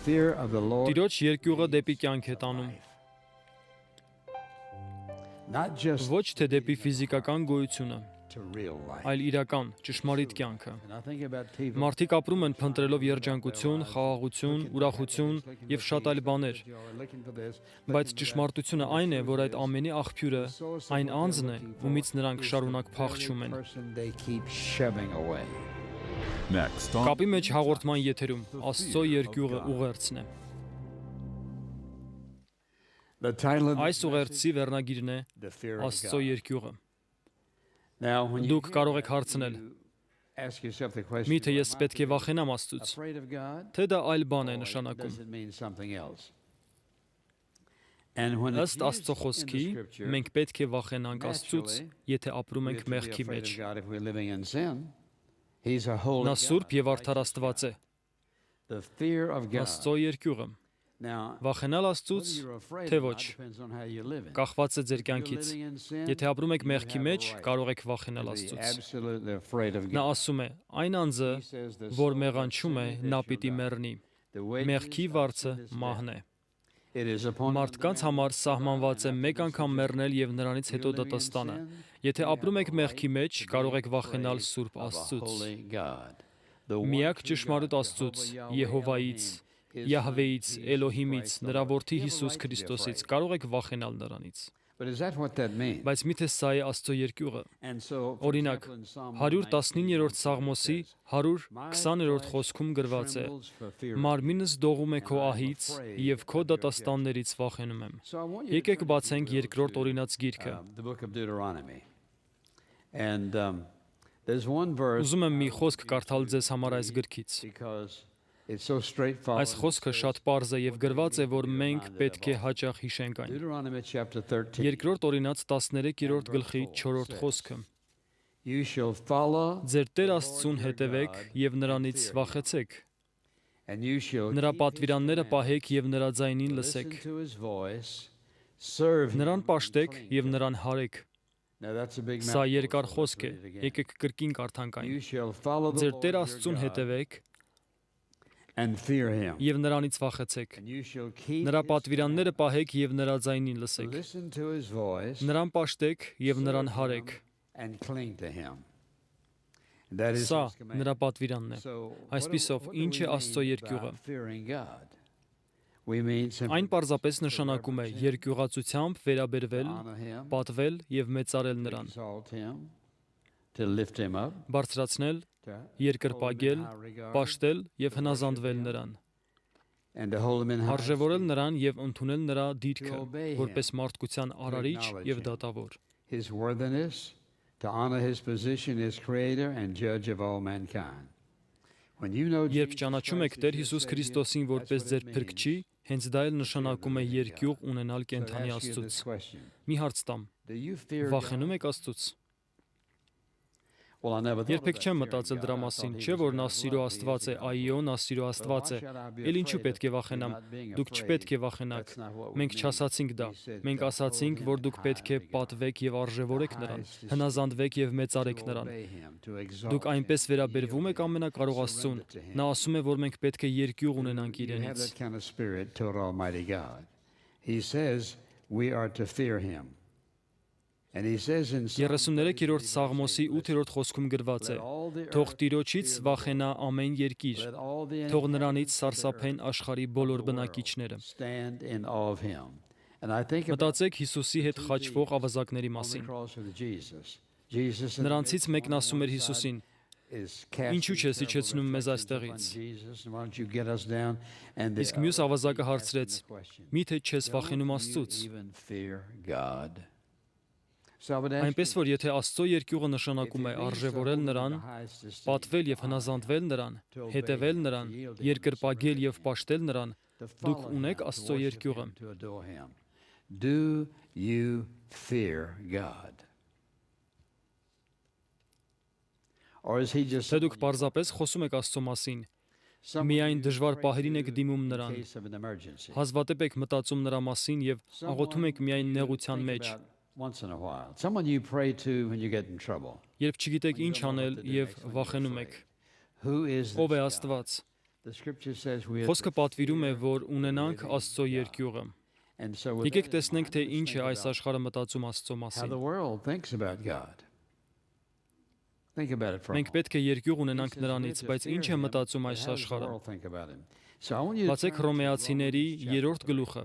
fear of the Lord Տիրոջ երկյուղը դեպի կյանք է տանում, not just ոչ թե դեպի ֆիզիկական գոյությունը, to real life. այլ իրական, ճշմարիտ կյանքը։ And I think about people Մարդիկ ապրում են փնտրելով երջանկություն, խաղաղություն, ուրախություն եւ շատ այլ բաներ, who are looking for this, բայց ճշմարտությունը այն է, որ այդ ամենի աղբյուրը այն անձն է, ումից նրանք շարունակ փախչում են։ person they keep shoving away. Next on Կապի մեջ հաղորդման եթերում Աստծո երկյուղը ուղերձն է։ The title of Այս ուղերձի վերնագիրն է the fear of Աստծո God. երկյուղը։ Now, when you Դուք կարող եք հարցնել. ask yourself the question, Միթե ես am I պետք է վախենամ Աստծուց, afraid of God? թե դա այլ բան է Or նշանակում։ does it mean something else? And when it's Ըստ Աստծո used in խոսքի, the scripture, մենք պետք է վախենանք Աստծուց, եթե ապրում we ենք have to be մեղքի afraid մեջ։ of God if we're living in sin. He's a holy Նա սուրբ God. եւ արդար Աստված է, The fear of God. Աստծո երկյուղը։ Now, Վախենալ Աստծուց, whether you're afraid թե or not ոչ, depends on how you're living. կախված է ձեր If you're կյանքից։ living in sin, Եթե ապրում եք you մեղքի have a մեջ, right կարող եք to վախենալ be Աստծուց։ absolutely afraid of Նա God. ասում է. այն անձը, He says the որ soul մեղանչում է, that sinneth նա shall պիտի die. մեռնի։ The wages Մեղքի of վարձը sin is death. մահն է։ It is upon Մարդկանց համար սահմանված է մեկ անգամ մեռնել եւ նրանից հետո դատաստանը։ Եթե ապրում եք մեղքի մեջ, կարող եք վախենալ Սուրբ Աստծուց։ Միակ ճշմարիտ Աստծուց, Եհովայից, Յահվեից, Էլոհիմից, նրա որդի Հիսուս Քրիստոսից կարող եք վախենալ նրանից։ But is that what that means? Բայց միթե սա է Աստծո երկյուղը։ And so, for Օրինակ, example, in Psalm 119-րդ Սաղմոսի 120-րդ խոսքում գրված է. Մարմինս դողում է քո ահից եւ քո դատաստաններից վախենում եմ։ So I want you to Եկեք turn բացենք to երկրորդ օրինաց գիրքը։ the book of Deuteronomy. And there's one verse Ուզում եմ մի խոսք կարդալ ձեզ համար այս գրքից։ because it's so straightforward. Այս խոսքը շատ պարզ է եւ գրված է, որ մենք պետք է հաճախ հիշենք այն։ Deuteronomy chapter 13. Երկրորդ օրինաց 13-րդ գլխի 4-րդ խոսքը։ You shall follow Ձեր Տեր Աստծուն հետևեք եւ նրանից վախեցեք։ and you shall Նրա keep his պատվիրանները commandments. պահեք եւ նրա ձայնին Listen լսեք։ to his voice. Serve him Նրան and պաշտեք cling եւ to him. նրան հարեք։ Now that's a big Սա mouthful, երկար so let's խոսք է։ read it again. Եկեք կրկին կարդանք այն։ You shall follow the Ձեր Lord Տեր your Աստծուն God հետևեք and fear him. եւ նրանից վախեցեք։ And you shall keep Նրա his պատվիրանները պահեք եւ նրա ձայնին commandments. լսեք։ Listen to his voice Նրան պաշտեք եւ նրան serve հարեք։ him and cling to him. And that is Սա his command. նրա պատվիրանն է։ So, Այսպիսով, what do ինչ է we Աստծո mean երկյուղը։ about fearing God? We mean simply Այն պարզապես to նշանակում է reverence him, երկյուղացությամբ վերաբերվել, honor him, պատվել եւ մեծարել to նրան, exalt him, to lift him up, բարձրացնել, to երկրպագել, hold him in high regard, պաշտել եւ հնազանդվել նրան, and to hold him in high արժևորել esteem. նրան եւ ընդունել նրա դիրքը, To obey him, որպես մարդկության արարիչ acknowledge եւ him. դատավոր։ His worthiness, to honor his position as creator and judge of all mankind. When you know Երբ Jesus ճանաչում եք Christ Տեր as your Հիսուս Savior, Քրիստոսին that's որպես what ձեր it means. փրկչի, hենց դա էլ նշանակում է երկյուղ ունենալ So to կենթանի ask you Աստծուց։ this question, Մի հարց տամ. do you fear Վախենում God? եք Աստծուց։ Well, I never thought Երբեք about չեմ fearing մտածել God. դրա I մասին, thought he չէ՞ was որ God նա of սիրո love, he is Աստված the է, God of այո, love. նա սիրո Աստված է։ Էլ ինչու պետք է վախենամ։ Դուք չպետք է վախենաք։ Մենք չասացինք դա։ Մենք ասացինք, որ դուք պետք է պատվեք եւ արժևորեք նրան, հնազանդվեք եւ մեծարեք նրան։ Դուք այնպես վերաբերվում եք ամենակարող Աստծուն։ Նա ասում է, որ մենք պետք է երկյուղ ունենանք You have իրենից։ that kind of spirit toward Almighty God. He says we are to fear him. And he says in Psalm 33-րդ 33, Սաղմոսի 8-րդ խոսքում գրված է. Թող Տիրոջից վախենա ամեն երկիր, let all the թող նրանից inhabitants of the սարսափեն earth աշխարհի բոլոր բնակիչները։ stand in awe of him. And I think about Մտածեք Հիսուսի հետ խաչվող ավազակների on the մասին։ cross with Jesus. Jesus in the Նրանցից midst, մեկն on ասում one էր side Հիսուսին. is casting Ինչու չես terrible իջեցնում մեզ reflections այստեղից։ upon Jesus, and why don't you get us down? And the Իսկ մյուս other ավազակը asking հարցրեց. the question, Միթե չես վախենում don't you Աստծուց։ even fear God? So I would ask Այնպես you, որ եթե Աստծո երկյուղը նշանակում է if it means արժևորել to hold նրան, in the highest esteem, պատվել եւ honor him, հնազանդվել նրան, to obey հետևել him, նրան, to yield him, երկրպագել to եւ surrender պաշտել նրան, to դուք follow ունեք him, to Աստծո worship երկյուղը։ him, to adore him. Do you fear God? Or is he just Թե դուք պարզապես խոսում եք Աստծո մասին, someone միայն you դժվար pray պահերին եք to դիմում in նրան, case of an emergency? հազվադեպ եք մտածում նրա մասին եւ աղոթում եք միայն you նեղության think մեջ, about once in a while. Someone you pray to when you get in trouble. երբ չգիտեք ինչ անել եւ վախենում եք։ Who is Ով է this God? Աստված։ The scripture says we are Խոսքը պատվիրում է, որ ունենանք Աստծո երկյուղը։ and so with Եկեք that in տեսնենք, mind, թե let's ինչ է think այս about աշխարհը մտածում Աստծո how մասին։ the world thinks about God. Think about it for a Մենք moment. պետք է երկյուղ ունենանք He says նրանից, we're to բայց fear ինչ է him, մտածում but այս how does the աշխարհը։ world think about him? So I want you to Բացեք turn to Հռոմեացիների Romans chapter 3-րդ գլուխը։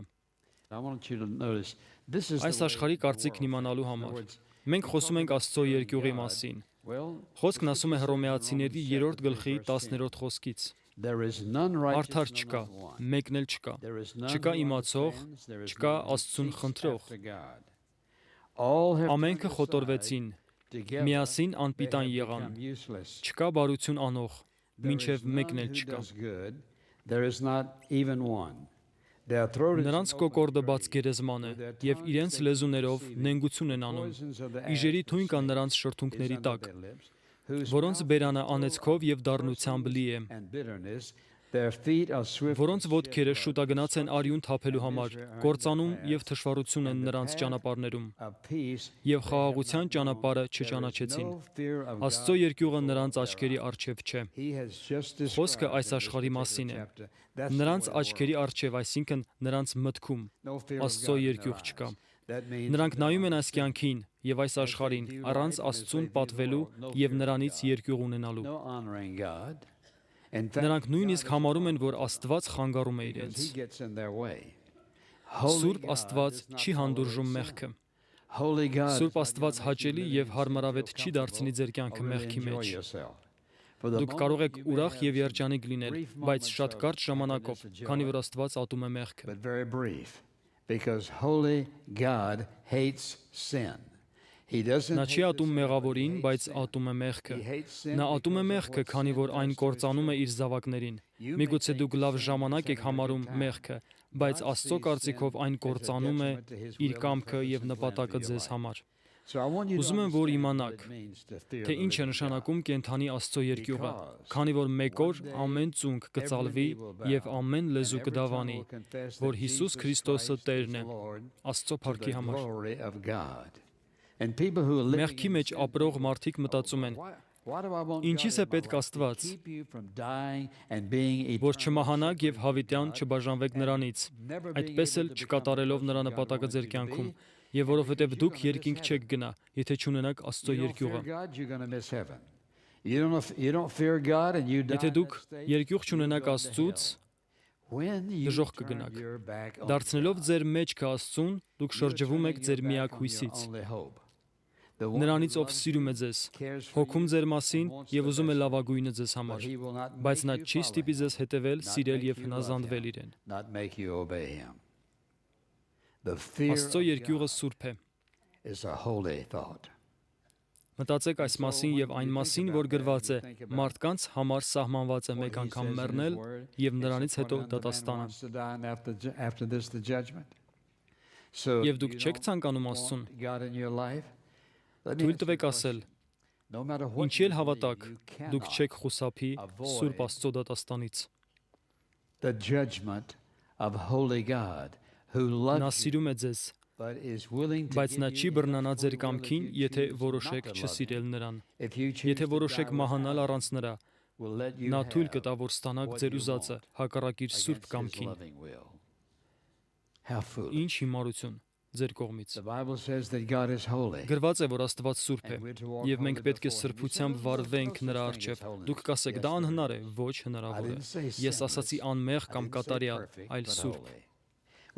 I want you to notice this is Այս the way աշխարհի the կարծիքն world իմանալու thinks. In other համար։ words, Մենք խոսում ենք Աստծո երկյուղի մասին։ well, Խոսքն ասում է Հռոմեացիների 3-րդ գլխի 10-րդ խոսքից. there is none righteous, Արդար no, չկա, not one. մեկն էլ չկա։ There is none Չկա who իմացող, understands, there is չկա none who Աստծուն seeks խնդրող։ after God. All have Ամենքը turned խոտորվեցին, aside, together միասին they անպիտան have եղան։ become useless. Չկա բարություն անող, There is մինչև մեկն none էլ who չկա։ does good, there is not even one. Their throat is Նրանց an կոկորդը open բաց grave. գերեզման է, With their եւ tongues իրենց they լեզուներով deceive. նենգություն են The անում։ poisons of the Իժերի asp, թույն the կա snake, նրանց is շրթունքների under տակ, their lips, whose որոնց mouth բերանը is full անեծքով of եւ դառնությամբ լի է, and bitterness. Their feet are swift որոնց to ոտքերը shed blood. շուտագնաց են արյուն թափելու համար, կործանում եւ թշվառություն են նրանց ճանապարհներում, Of peace, եւ խաղաղության ճանապարհը չճանաչեցին։ no fear of Աստծո God երկյուղը before նրանց their աչքերի eyes. առջև չէ։ He has just Խոսքը described այս in this աշխարհի մասին particular է։ chapter. That's the Նրանց way the աչքերի world առջև, այսինքն նրանց մտքում No fear of Աստծո God in their երկյուղ eyes. չկա։ That means Նրանք that նայում on են the այս sin, կյանքին եւ այս աշխարհին առանց Աստծուն պատվելու եւ նրանից երկյուղ ունենալու։ no honoring God. In fact, Նրանք նույնիսկ God is համարում են, որ Աստված խանգարում է because իրենց։ he gets in their way. Holy Սուրբ God Աստված does not չի հանդուրժում tolerate մեղքը։ sin. Holy God Սուրբ is not Աստված gonna make you հաճելի live եւ in sin, հարմարավետ feel չի դարձնի ձեր comfortable, կյանքը or really մեղքի enjoy մեջ։ yourself. For the Դուք կարող եք moment you may ուրախ have եւ some երջանիկ լինել, brief բայց moments շատ of կարճ ժամանակով, happiness and քանի joy, որ Աստված ատում է մեղքը։ but very brief, because holy God hates sin. He doesn't Նա չի hate the ատում sinner, but he մեղավորին, hates բայց sin. ատում է մեղքը։ He hates sin Նա ատում է because of մեղքը, what քանի sin որ does այն to his կործանում է children. իր զավակներին։ You may Միգուցե think դուք that լավ sin is ժամանակ եք having a good համարում time. մեղքը, բայց God Աստծո sees կարծիքով sin այն as a կործանում է detriment to his իր will and կամքը purpose եւ and plan նպատակը for your ձեզ life. համար։ So I want you to Ուզում եմ, որ understand what իմանաք, it means to fear թե the ինչ է living նշանակում կենթանի Աստծո երկյուղը, Because քանի որ մեկ օր one day ամեն ծունկ կծալվի every knee will bow, եւ ամեն and լեզու every կդավանի, tongue will confess որ that Հիսուս Jesus Քրիստոսը Christ is Տերն է, the Lord, Աստծո to փառքի the համար։ glory of God. And people who are living Մեղքի in մեջ sin ապրող think, մարդիկ մտածում են. Why do I want Ինչի՞ս God է in my պետք life? To Աստված, keep you from dying and being որ eternally չմահանաք եւ separated հավիտյան from God, չբաժանվեք and նրանից, never being այդպես able էլ to become the չկատարելով person նրա God նպատակը wanted ձեր you to կյանքում, be, եւ որովհետեւ because դուք you're gonna երկինք miss չեք heaven. գնա, եթե չունենաք Աստծո You don't fear երկյուղը։ God, you're going to miss heaven. You don't fear God and you die Եթե in դուք that state, երկյուղ you're չունենաք going to Աստծուց, hell. When you դժոխք turn կգնաք։ your back on Դարձնելով God, ձեր մեջքը Աստծուն, դուք you're շրջվում եք turning ձեր your միակ back on your հույսից, only hope. The one who նրանից, ով loves սիրում է you, ձեզ, cares for հոգում you, ձեր and մասին wants եւ the ուզում է best for you. լավագույնը ձեզ But համար, he will not բայց make նա you չի follow ստիպի him, ձեզ հետևել, not սիրել make եւ you love հնազանդվել him, իրեն։ not make you obey him. The fear Աստծո of երկյուղը God սուրբ է։ is a holy thought. Մտածեք այս մասին եւ այն մասին, որ grված է, մարդկանց համար սահմանված է What մեկ he անգամ says in his մեռնել word, եւ նրանից except հետո one man դատաստանը։ wants to die, and after this the judgment. So Եվ դուք you չեք don't ցանկանում want Աստծուն։ God in your life? Let me Թույլ ask you a տվեք question. ասել, No matter what ինչի you էլ հավատաք, believe, you դուք cannot չեք խուսափի avoid Սուրբ Աստծո դատաստանից։ the judgment of holy God who Նա loves you, սիրում է ձեզ, but is willing to բայց give նա you չի enough բռնանա free ձեր will կամքին, if you եթե choose որոշեք not to love չսիրել him. նրան։ If you choose Եթե to որոշեք die մահանալ without him, առանց նրա, will let you նա թույլ have կտա, որ ստանաք what ձեր you ուզածը, want հակառակ իր սուրբ against his կամքին։ loving will. How foolish. Ինչ հիմարություն ձեր կողմից։ The Bible says that God is holy. Գրված է, որ Աստված սուրբ է, And we're to walk եւ մենք holy պետք է before him. You say, սրբությամբ "Well, there's վարվենք no նրա such thing as առջև։ holiness." Դուք կասեք, Yes, դա there անհնար է, is. ոչ I հնարավոր է։ didn't say Ես ասացի sinless. անմեղ I կամ didn't say կատարյալ, perfect, այլ but սուրբ։ holy.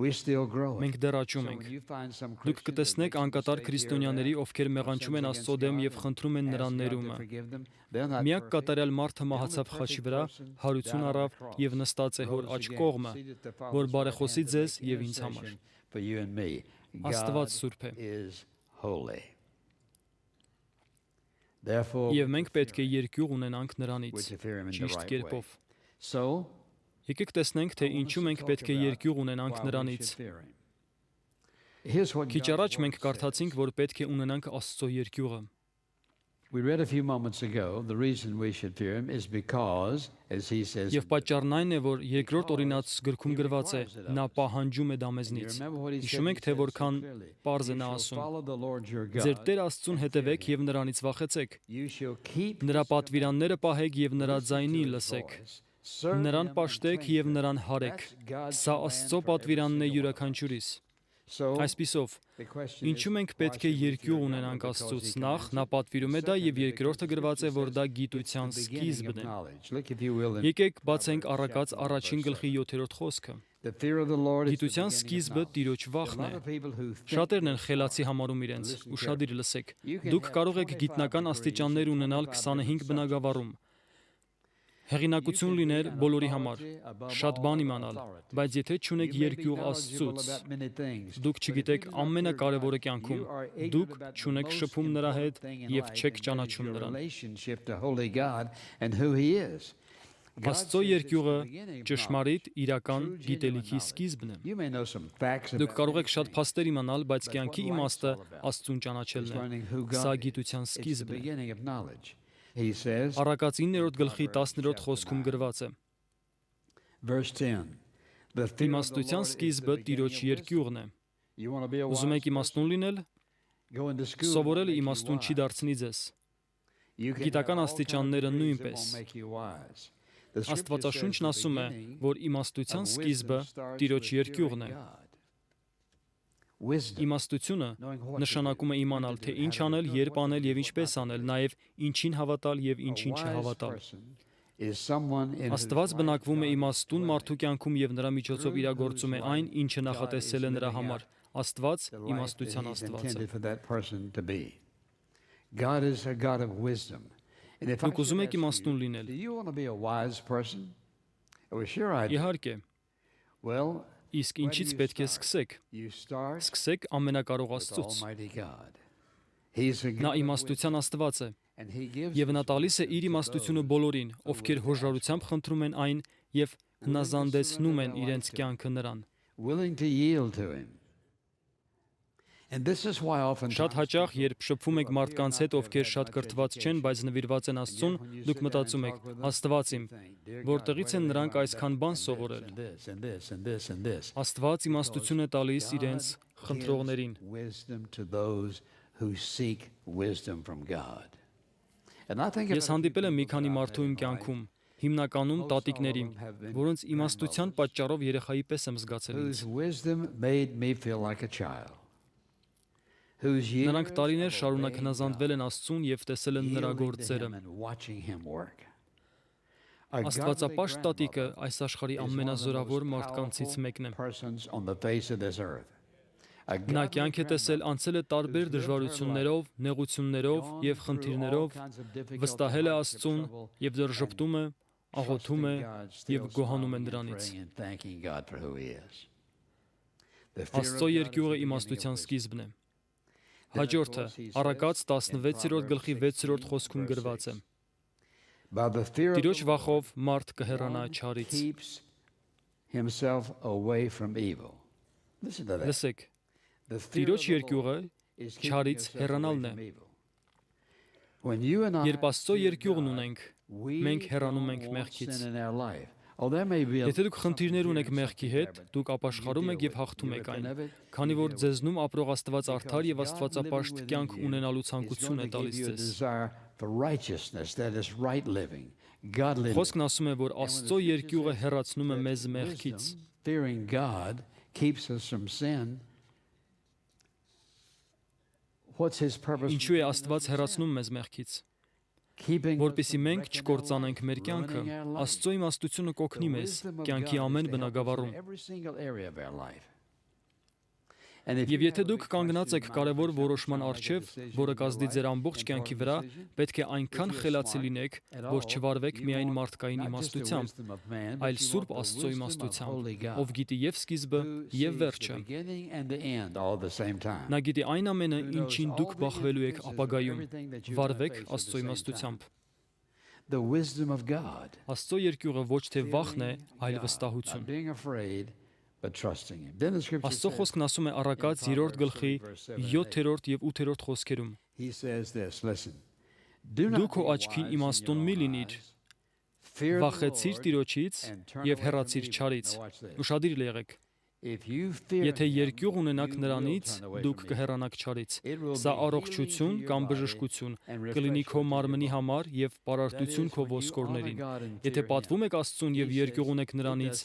We're still growing. Մենք դեռ So աճում when ենք։ you find some Դուք Christians that կտեսնեք make some անկատար mistake here or քրիստոնյաների, there, ովքեր or մեղանչում sins են against Աստծո դեմ God եւ and խնդրում են ask նրան God to ներումը։ forgive them. They're not Միակ perfect. կատարյալ մարդը The only մահացավ perfect խաչի վրա, person հարություն died on the առավ cross, եւ նստած է հոր rose աջ again, կողմը, seated at the որ Father's right բարեխոսի hand to ձեզ make եւ ինձ համար։ intercession for you and me. Աստված God սուրբ է։ is holy. Therefore, Եվ we're մենք to պետք է fear him. երկյուղ ունենանք We're նրանից to fear him in the ճիշտ right way. կերպով։ So, Եկեք տեսնենք, թե I want us ինչու to մենք talk պետք է about երկյուղ ունենանք why we նրանից։ should fear him. Here's what Քիչ God's առաջ word մենք կարդացինք, says. որ պետք է ունենանք Աստծո երկյուղը։ We read a few moments ago, the reason we should fear him is because, as he says, Եվ պատճառն այն է, որ երկրորդ օրինաց գրքում գրված է, նա պահանջում է դա and you մեզնից։ remember what he said, Հիշում եք, he թե said so որքան clearly, պարզ է "You նա shall ասում. follow the Lord your Ձեր God, Տեր Աստծուն and fear հետևեք him. եւ նրանից վախեցեք։ You shall keep Նրա his պատվիրանները պահեք եւ նրա commandments, ձայնին listen to his լսեք։ voice, Նրան պաշտեք եւ նրան հարեք։ Սա Աստծո պատվիրանն է յուրաքանչյուրիս։ Այսպիսով, ինչու մենք պետք է երկյուղ ունենանք Աստծուց։ Նախ նա պատվիրում է դա եւ երկրորդը գրված է, որ դա գիտության սկիզբն է։ Եկեք բացենք Առակաց առաջին գլխի 7-րդ խոսքը։ Գիտության սկիզբը Տիրոջ վախն է։ Շատերն են խելացի համարում իրենց, ուշադիր լսեք։ Դուք կարող եք գիտնական աստիճաններ ունենալ 25 բնագավառում։ Հեղինակություն լիներ բոլորի համար, շատ բան իմանալ, բայց եթե չունեք երկյուղ Աստծուց, դուք չգիտեք ամենակարևորը կյանքում, դուք չունեք շփում նրա հետ եւ չեք ճանաչում նրան։ Աստծո երկյուղը ճշմարիտ իրական գիտելիքի սկիզբն է։ Դուք կարող եք շատ փաստեր իմանալ, բայց կյանքի իմաստը Աստծուն ճանաչելն է։ Սա գիտության սկիզբն է։ Առակաց 9-րդ գլխի 10-րդ խոսքում գրված է. Իմաստության սկիզբը Տիրոջ երկյուղն է։ Ուզում եք իմաստուն լինել։ Սովորելը իմաստուն չի դարձնի ձեզ։ Գիտական աստիճանները նույնպես։ Աստվածաշունչն ասում է, որ իմաստության սկիզբը Տիրոջ երկյուղն է։ Իմաստությունը նշանակում է իմանալ, թե ինչ անել, երբ անել եւ ինչպես անել, նաեւ ինչին հավատալ եւ ինչին չհավատալ։ Աստված բնակվում է իմաստուն մարդու կյանքում եւ նրա միջոցով իրագործում է այն, ինչը նախատեսել է նրա համար։ Աստված իմաստության Աստված է։ Դուք ուզում եք իմաստուն լինել։ Իհարկե։ Իսկ ինչից պետք է սկսեք։ Սկսեք ամենակարող Աստծուց։ Նա իմաստության Աստված է, եւ նա տալիս է իր իմաստությունը բոլորին, ովքեր հոժարությամբ խնդրում են այն եւ հնազանդեցնում են իրենց կյանքը նրան։ Շատ հաճախ, երբ շփվում եք մարդկանց հետ, ովքեր շատ կրթված չեն, բայց նվիրված են Աստծուն, դուք մտածում եք. Աստված իմ, որտեղից են նրանք այսքան բան սովորել։ Աստված իմաստություն է տալիս իրենց խնդրողներին։ Ես հանդիպել եմ մի քանի մարդու իմ կյանքում, հիմնականում տատիկների, որոնց իմաստության պատճառով երեխայի պես եմ զգացել ինձ։ Նրանք տարիներ շարունակ հնազանդվել են Աստծուն եւ տեսել են նրա գործերը։ Աստվածապաշտ տատիկը այս աշխարհի ամենազորավոր մարդկանցից մեկն է։ Նա կյանք է տեսել, անցել է տարբեր դժվարություններով, նեղություններով եւ խնդիրներով, վստահել է Աստծուն եւ դեռ ժպտում է, աղոթում է եւ գոհանում է նրանից։ Աստծո երկյուղը իմաստության սկիզբն է։ Հաջորդը Առակաց 16-րդ գլխի 6-րդ խոսքում գրված է. Տիրոջ վախով մարդ կհեռանա չարից։ Լսեք, Տիրոջ երկյուղը չարից հեռանալն է։ Երբ Աստծո երկյուղն ունենք, մենք հեռանում ենք մեղքից։ Եթե դուք խնդիրներ ունեք մեղքի հետ, դուք ապաշխարում եք եւ հաղթում եք այն, քանի որ ձեզնում ապրող Աստված արդար եւ աստվածապաշտ կյանք ունենալու ցանկություն է տալիս ձեզ։ Խոսքն ասում է, որ Աստծո երկյուղը հեռացնում է մեզ մեղքից։ Ինչու է Աստված հեռացնում մեզ մեղքից։ Որպեսզի մենք չկործանենք մեր կյանքը, Աստծո իմաստությունը կօգնի մեզ կյանքի ամեն բնագավառում։ Եվ եթե դուք կանգնած եք կարևոր որոշման առջև, որը կազդի ձեր ամբողջ կյանքի վրա, պետք է այնքան խելացի լինեք, որ չվարվեք միայն մարդկային իմաստությամբ, այլ Սուրբ Աստծո իմաստությամբ, ով գիտի եւ սկիզբը, եւ վերջը։ Նա գիտի այն ամենը, ինչին դուք բախվելու եք ապագայում։ Վարվեք Աստծո իմաստությամբ։ Աստծո երկյուղը ոչ թե վախն է, այլ վստահություն։ Աստծո խոսքն ասում է Առակաց 3-րդ գլխի 7-րդ եւ 8-րդ խոսքերում. Դու քո աչքին իմաստուն մի լինիր, վախեցիր Տիրոջից եւ հեռացիր չարից։ Ուշադիր եղեք։ Եթե երկյուղ ունենաք նրանից, դուք կհեռանաք չարից։ Սա առողջություն կամ բժշկություն կլինի քո մարմնի համար եւ պարարտություն քո ոսկորներին։ Եթե պատվում եք Աստծուն եւ երկյուղ ունեք նրանից,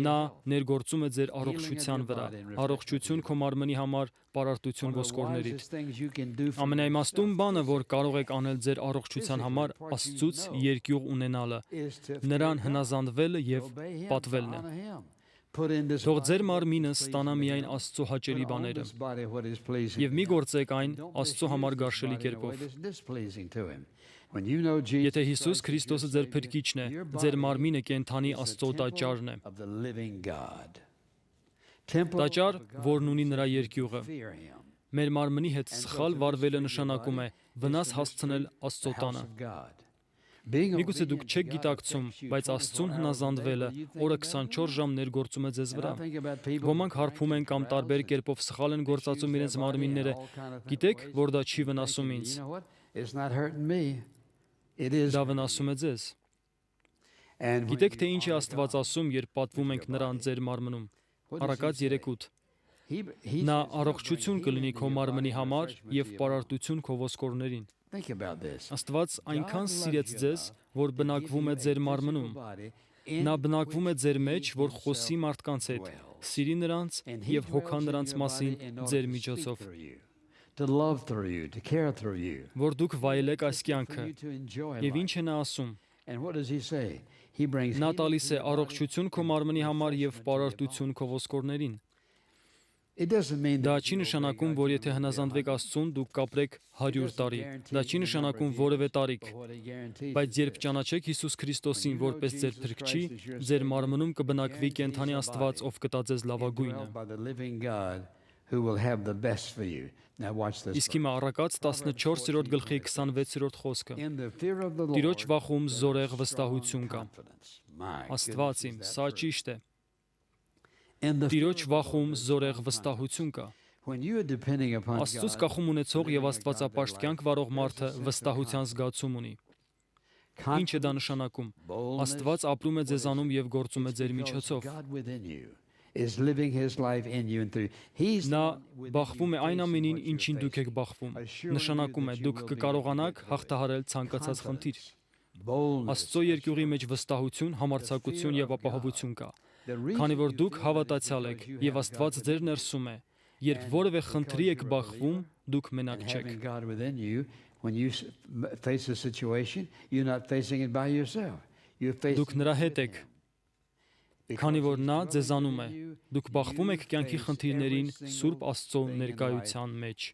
նա ներգործում է ձեր առողջության վրա։ Առողջություն քո մարմնի համար, պարարտություն ոսկորներիդ։ Ամենաիմաստուն բանը, որ կարող եք անել ձեր առողջության համար, Աստծուց երկյուղ ունենալը, նրան հնազանդվելը եւ պատվելն է։ Թող ձեր մարմինը ստանա միայն Աստծո հաճելի բաները եւ մի գործեք այն Աստծո համար գարշելի կերպով։ Եթե Հիսուս Քրիստոսը ձեր փրկիչն է, ձեր մարմինը կենդանի Աստծո տաճարն է։ Տաճար, որն ունի նրա երկյուղը։ Մեր մարմնի հետ սխալ վարվելը նշանակում է վնաս հասցնել Աստծո տանը։ Միգուցե դուք չեք գիտակցում, բայց Աստծուն հնազանդվելը օրը 24 ժամ ներգործում է ձեզ վրա։ Ոմանք հարբում են կամ տարբեր կերպով սխալ են գործածում իրենց մարմինները։ Գիտեք, որ դա չի վնասում ինձ։ Դա վնասում է ձեզ։ Գիտեք, թե ինչ է Աստված ասում, երբ պատվում ենք նրան ձեր մարմնում։ Առակաց 3:8։ Նա առողջություն կլինի քո մարմնի համար եւ պարարտություն քո ոսկորներին։ Աստված այնքան սիրեց ձեզ, որ բնակվում է ձեր մարմնում։ Նա բնակվում է ձեր մեջ, որ խոսի մարդկանց հետ, սիրի նրանց եւ հոգա նրանց մասին ձեր միջոցով։ Որ դուք վայելեք այս կյանքը։ Եվ ինչ է նա ասում։ Նա տալիս է առողջություն քո մարմնի համար եւ պարարտություն քո ոսկորներին։ Դա չի նշանակում, որ եթե հնազանդվեք Աստծուն, դուք կապրեք 100 տարի։ Դա չի նշանակում որևէ տարիք։ Բայց երբ ճանաչեք Հիսուս Քրիստոսին որպես ձեր փրկչի, ձեր մարմնում կբնակվի կենդանի Աստված, ով կտա ձեզ լավագույնը։ Իսկ հիմա Առակաց 14-րդ գլխի 26-րդ խոսքը։ Տիրոջ վախում զորեղ վստահություն կա։ Աստված իմ, սա ճիշտ է։ Տիրոջ վախում զորեղ վստահություն կա։ Աստծուց կախում ունեցող եւ աստվածապաշտ կյանք վարող մարդը վստահության զգացում ունի։ Ինչ է դա նշանակում։ Աստված ապրում է ձեզանում եւ գործում է ձեր միջոցով։ Նա բախվում է այն ամենին, ինչին դուք եք բախվում։ Նշանակում է, դուք կկարողանաք հաղթահարել ցանկացած խնդիր։ Աստծո երկյուղի մեջ վստահություն, համարձակություն եւ ապահովություն կա։ Քանի որ դուք հավատացյալ եք եւ Աստված ձեր ներսում է, երբ որևէ խնդրի եք բախվում, դուք մենակ չեք։ Դուք նրա հետ եք, քանի որ նա ձեզանում է։ Դուք բախվում եք կյանքի խնդիրներին Սուրբ Աստծո ներկայության մեջ։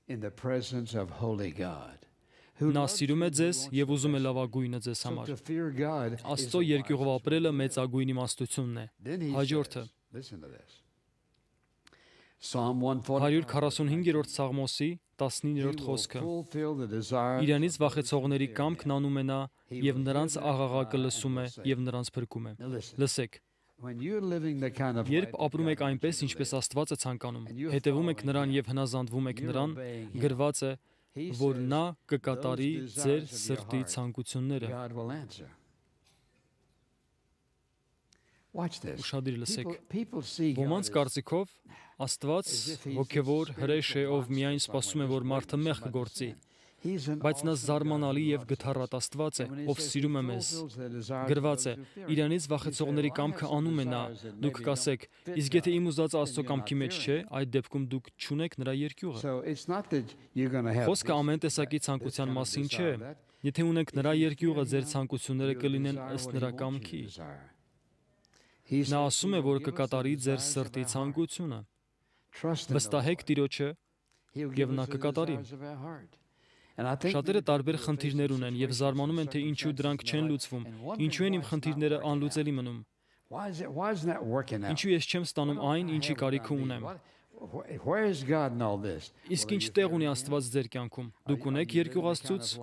Նա սիրում է ձեզ եւ ուզում է լավագույնը ձեզ համար։ Աստծո երկյուղով ապրելը մեծագույն իմաստությունն է։ Հաջորդը 145-րդ Սաղմոսի 19-րդ խոսքը։ Իրանից վախեցողների կամքն անում է նա եւ նրանց աղաղակը լսում է եւ նրանց փրկում է։ Լսեք։ Երբ ապրում եք այնպես, ինչպես Աստված է ցանկանում, հետևում եք նրան եւ հնազանդվում եք նրան, գրված է, որ նա կկատարի ձեր սրտի ցանկությունները։ Ուշադիր լսեք։ Ոմանց կարծիքով Աստված հոգևոր հրեշ է, ով միայն սպասում է, որ մարդը մեղք գործի։ Բայց նա զարմանալի եւ գթառատ Աստված է, ով սիրում է մեզ։ Գրված է. Իրանից վախեցողների կամքը անում է նա։ Դուք կասեք. իսկ եթե իմ ուզածը Աստծո կամքի մեջ չէ, այդ դեպքում դուք չունեք նրա երկյուղը։ Խոսքը ամեն տեսակի ցանկության մասին չէ։ Եթե ունեք նրա երկյուղը, ձեր ցանկությունները կլինեն ըստ նրա կամքի։ Նա ասում է, որ կկատարի ձեր սրտի ցանկությունը։ Վստահեք Տիրոջը, եւ նա կկատարի։ Շատերը տարբեր խնդիրներ ունեն եւ զարմանում են, թե ինչու դրանք չեն լուծվում, ինչու են իմ խնդիրները անլուծելի մնում։ Ինչու ես չեմ ստանում այն, ինչի կարիք ունեմ։ Իսկ ինչ տեղ ունի Աստված ձեր կյանքում։ Դուք ունեք երկյուղ Աստծուց։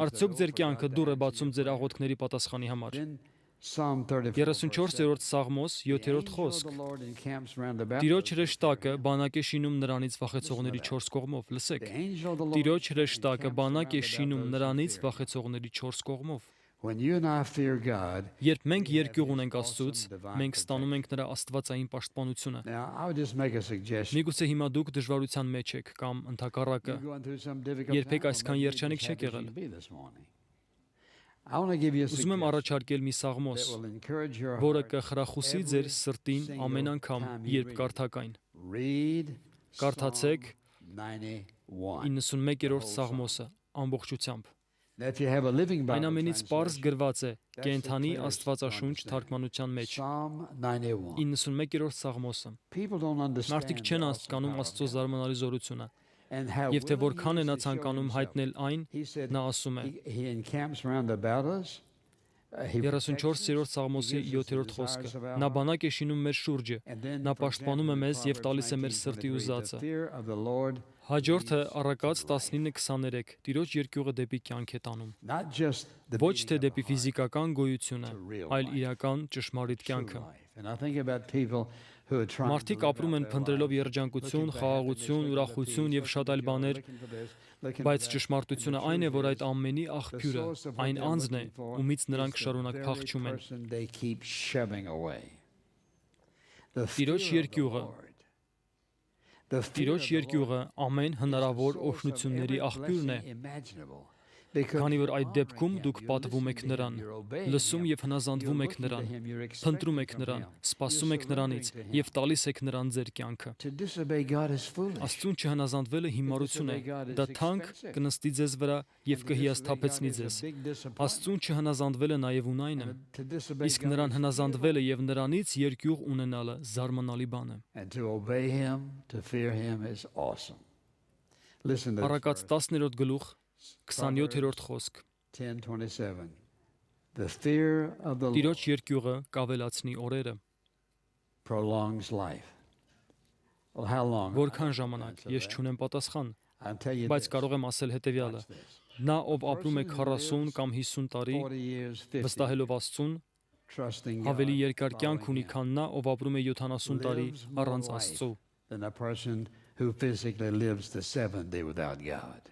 Արդյոք ձեր կյանքը դուռ է բացում ձեր աղոթքների պատասխանի համար։ 34-րդ Սաղմոս 7-րդ խոսք։ Տիրոջ հրեշտակը բանակ է շինում նրանից վախեցողների 4 կողմով։ Լսեք։ Տիրոջ հրեշտակը բանակ է շինում նրանից վախեցողների 4 կողմով։ When you and I fear God, Երբ մենք երկյուղ ունենք Աստծուց, մենք ստանում ենք նրա աստվածային պաշտպանությունը։ now I would just make a suggestion. Միգուցե հիմա դուք դժվարության մեջ եք կամ ընդհակառակը You're going through some difficult երբեք time, այսքան maybe you երջանիկ just չեք happen եղել։ to be this morning. I want to give you a Ուզում եմ suggestion առաջարկել մի սաղմոս, that will encourage your որը heart. կխրախուսի ձեր սրտին ամեն անգամ, երբ կարդակային։ Read Կարդացեք Psalm 91. 91-րդ սաղմոսը ամբողջությամբ։ Now, if you have a living Այն Bible ամենից պարզ translation, գրված է կենթանի Աստվածաշունչ թարգմանության մեջ։ Psalm 91. 91-րդ սաղմոսը։ People don't understand Մարդիկ չեն հասկանում Աստծո զարմանալի զորությունը, and how եւ թե willing որքան he է նա is to show ցանկանում himself. հայտնել այն, He said նա ասում է։ he encamps round about us. He protects us, 34-րդ սաղմոսի he gives us the 7-րդ desires խոսքը։ of our Նա heart. բանակ է շինում մեր շուրջը, And then, նա for պաշտպանում է example, in մեզ եւ տալիս է մեր Proverbs սրտի 19:23, ուզածը։ the fear of the Lord Հաջորդը Առակաց 19:23 Տիրոջ երկյուղը դեպի կյանք է տանում։ not just the Ոչ beating թե of the դեպի heart, ֆիզիկական գոյությունը, to real այլ life, իրական ճշմարիտ true կյանքը։ life. And I think about people who are trying to Մարդիկ live ապրում են out their փնտրելով lives, երջանկություն, looking for խաղաղություն, happiness, ուրախություն looking եւ for շատ այլ peace, բաներ, looking for this, looking բայց for that. ճշմարտությունը And the այն է, որ truth այդ is, ամենի the աղբյուրը source of what այն they're անձն է, looking for ումից նրանք is the շարունակ very փախչում են։ person they keep shoving away. The Տիրոջ fear of the երկյուղը, Lord. The fear Տիրոջ of the երկյուղը Lord ամեն is the հնարավոր source of օգնությունների every աղբյուրն է, blessing imaginable. Because քանի որ you're այդ դեպքում honoring դուք him, you're պատվում եք listening to նրան, him, you're obeying լսում him, եւ հնազանդվում you're եք looking to նրան, him, you're փնտրում expecting եք from նրան, him, սպասում you're եք նրանից surrendering to him. եւ տալիս եք նրան ձեր կյանքը։ To disobey God is foolish. Աստծուն չհնազանդվելը հիմարություն է, դա թանկ կնստի ձեզ վրա եւ կհիասթափեցնի ձեզ։ Աստծուն չհնազանդվելը նաեւ ունայն է, To disobey իսկ God նրան is հնազանդվելը եւ նրանից երկյուղ ունենալը զարմանալի բան է։ and to obey him, to fear him is awesome. Listen to this Առակաց verse, 10-րդ գլուխ 27-րդ խոսք։ 10:27. The fear of the Lord Տիրոջ երկյուղը կավելացնի օրերը։ prolongs life. Well, how long? Որքան ժամանակ, ես չունեմ պատասխան, I'll tell you բայց this. կարող եմ ասել հետեւյալը. Watch this. Նա, ով ապրում է 40 կամ 50 տարի, 40 years, 50, վստահելով Աստծուն, trusting ավելի God, երկար կյանք following ունի, him, քան նա, ով ապրում է 70 տարի lives more առանց life Աստծու։ than a person who physically lives to 70 without God.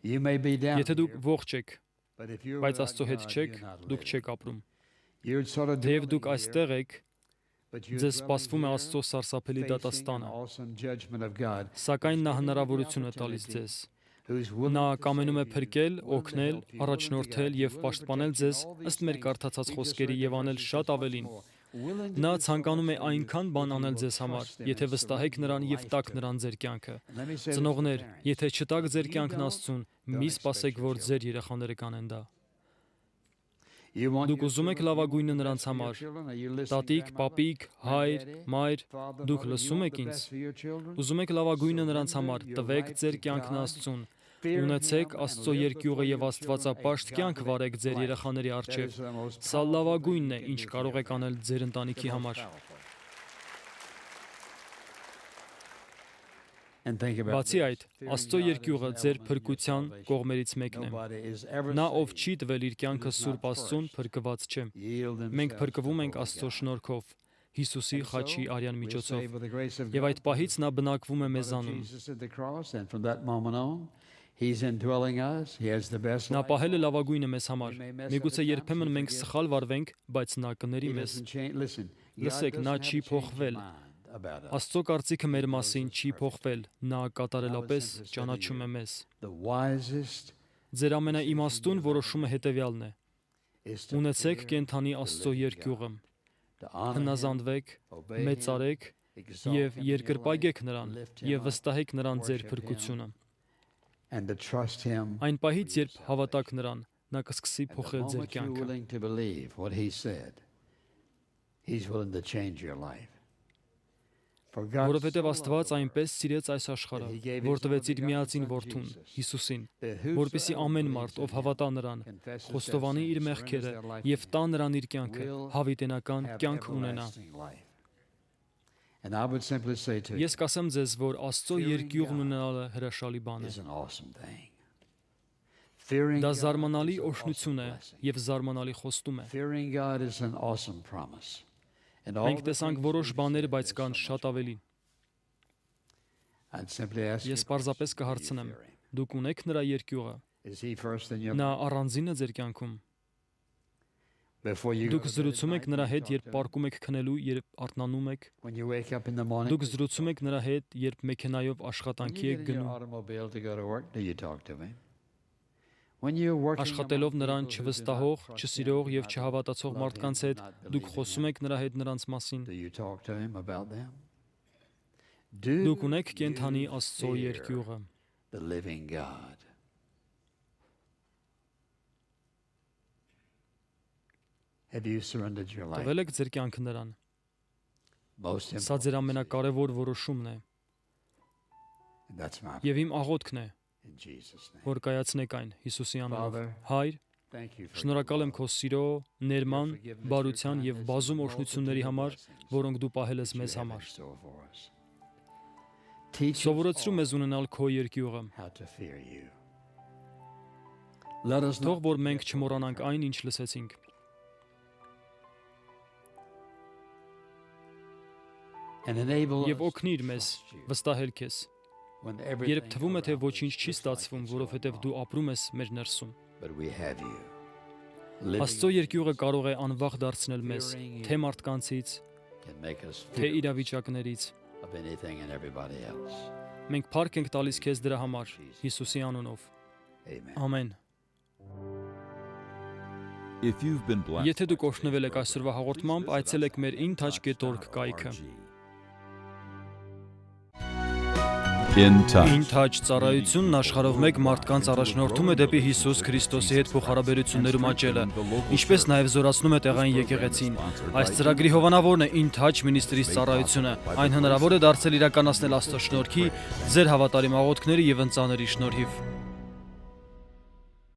You may be down Եթե դուք here, ողջ եք, but if you're բայց without Աստծո հետ God, չեք, you're not դուք living. չեք ապրում։ You're sort of Թեև dwelling դուք here, այստեղ եք, but you're ձեզ dwelling սպասվում է here, Աստծո սարսափելի facing an դատաստանը, awesome judgment of God, սակայն նա giving you the հնարավորություն է տալիս opportunity, ձեզ։ who's willing Նա to կամենում է save you, փրկել, willing to օգնել, help you, willing to առաջնորդել guide you, եւ willing to պաշտպանել protect you, ձեզ all these ըստ մեր things. կարդացած He just խոսքերի read եւ the անել verses, շատ there's much ավելին։ more. Willing to Նա do so ցանկանում է much for you այնքան if բան you անել will ձեզ համար, trust him եթե and վստահեք surrender նրան your եւ life տաք to him. նրան ձեր կյանքը։ Let me say this to Ծնողներ, parents. եթե չտաք ձեր You կյանքն don't- Աստծուն, don't մի expect սպասեք, your որ children. ձեր երեխաները կանեն դա։ You want Դուք your ուզում եք children- you want լավագույնը the նրանց best for your համար։ children? Are you listening, Տատիկ, grandmother, պապիկ, հայր, granddaddy, մայր, father, դուք mother, you լսում want եք the ինձ։ best for your children? Ուզում եք լավագույնը նրանց համար, Surrender your տվեք life ձեր to կյանքն God. Աստծուն։ Fear Ունեցեք him and Աստծո live երկյուղը before եւ your Աստվածապաշտ children a կյանք վարեք ձեր godly երեխաների life. That առջև։ is the most Սա powerful լավագույնն thing է, you can ինչ do for կարող your եք անել family. ձեր The ընտանիքի most համար։ powerful. And think about Բացի այդ, this. Աստծո Fearing God is երկյուղը an ձեր element of your փրկության salvation. կողմերից մեկն է։ Nobody is ever Նա, ով saved չի տվել իր կյանքը who does Սուրբ not Աստծուն, first փրկված չէ։ yield Մենք themselves փրկվում to ենք holy Աստծո God. շնորհքով, Հիսուսի And խաչի so, արյան we're միջոցով։ saved by the grace of Եվ God այդ պահից through նա բնակվում է the blood of մեզանում։ Jesus at the cross, and from that moment on, He's indwelling us. He has the best Նա life. պահել է լավագույնը մեզ համար։ We may mess up Միգուցե at times, երբեմն He մենք forgives. սխալ վարվենք, բայց նա կների He մեզ։ doesn't change. Listen, God Լսեք, doesn't նա have չի a change of փոխվել։ mind about us. Աստծո կարծիքը մեր մասին չի փոխվել։ Նա կատարելապես simply say to ճանաչում է you, մեզ։ The wisest Ձեր ամենաիմաստուն որոշումը հետևյալն է. is to Ունեցեք fear կենթանի the Աստծո living երկյուղը, God, to honor Him, հնազանդվեք, obey Him, մեծարեք exalt եւ Him in your երկրպագեք life, նրան lift եւ Him up, վստահեք նրան ձեր worship փրկությունը։ and to trust Him. Այն պահից, for your երբ հավատաք նրան, նա կսկսի And the փոխել ձեր moment you're կյանքը։ willing to believe what He said, He's willing to change your life. For God Որովհետև so loved Աստված the world այնպես սիրեց այս աշխարհը, that He gave որ His տվեց only իր միածին begotten Son, որդուն, Jesus, Հիսուսին, that որպեսզի whosoever ամեն believes մարդ, in ով Him, հավատա նրան, confesses their խոստովանի իր sins, մեղքերը surrenders their life եւ to տա Him, նրան իր կյանքը, will հավիտենական have կյանք ունենա։ everlasting life. And I would simply say to you, Ես կասեմ ձեզ, որ Աստծո երկյուղն ունենալը հրաշալի բան է։ it's an awesome thing. Fearing Դա God զարմանալի is an օրհնություն է awesome blessing. եւ զարմանալի խոստում է։ Fearing God is an awesome promise. And all Մենք the տեսանք things որոշ we've բաներ, said, բայց there's կան so շատ much more. ավելի։ I'd simply ask you, Ես պարզապես կհարցնեմ. fear Him? Դուք ունեք նրա երկյուղը։ Is He first in your Նա life? առանձին է ձեր կյանքում։ before you Դուք զրուցում եք նրա հետ, երբ պարկում եք քնելու, երբ արթնանում եք։ when you wake up in the morning, Դուք զրուցում եք նրա հետ, երբ մեքենայով when աշխատանքի you եք get in your գնում։ automobile to go to work, do you talk to him? When you're working Աշխատելով among նրան people who do չվստահող, not trust չսիրող him, եւ not չհավատացող love him, մարդկանց հետ not դուք believe խոսում him, եք նրա հետ նրանց մասին։ do you talk to him about them? Do Դուք ունեք կենթանի you Աստծո fear երկյուղը։ the living God? Have you surrendered your life? Տվել եք ձեր կյանքը նրան։ Most Սա important. ձեր ամենակարևոր որոշումն է That's my եւ իմ աղոթքն է, in Jesus' name. որ կայացնեք այն Հիսուսի անունով։ Father, Հայր, thank you for շնորհակալ եմ your քո love, սիրո, ներման, your forgiveness, բարության your եւ kindness, բազում and the օրհնությունների multitude of համար, blessings որոնք դու պահել ես that you մեզ have in համար։ store for us. Teach us Սովորեցրու all մեզ ունենալ քո երկյուղը։ how to fear you. Let us Թող not որ մենք forget չմոռանանք այն, ինչ լսեցինք։ and enable Եվ us օգնիր to մեզ trust you վստահել քեզ, when երբ everything թվում է թե around ոչինչ us չի looks like ստացվում, it's որովհետև going դու wrong. ապրում ես մեր ներսում։ But we have you. Living Աստծո երկյուղը Jesus կարող է անվախ դարձնել մեզ, թե մարդկանցից, can make us թե fearless իրավիճակներից։ of anything and everybody else. Մենք փառք ենք տալիս քեզ դրա համար, Հիսուսի անունով։ Amen. Ամեն։ If you've been blessed Եթե դուք օգնվել եք այսօրվա հաղորդմամբ, այցելեք մեր intouch.org կայքը։ In touch. InTouch ծառայությունն աշխարհով մեկ մարդկանց առաջնորդում է դեպի Հիսուս Քրիստոսի հետ փոխհարաբերություններում աճելը, ինչպես նաև զորացնում է տեղային եկեղեցին։ Այս ծրագրի հովանավորն է InTouch Ministries ծառայությունը։ Այն հնարավոր է դարձել իրականացնել Աստծո շնորհքի, ձեր հավատարիմ աղոթքների եւ ընծաների շնորհիվ։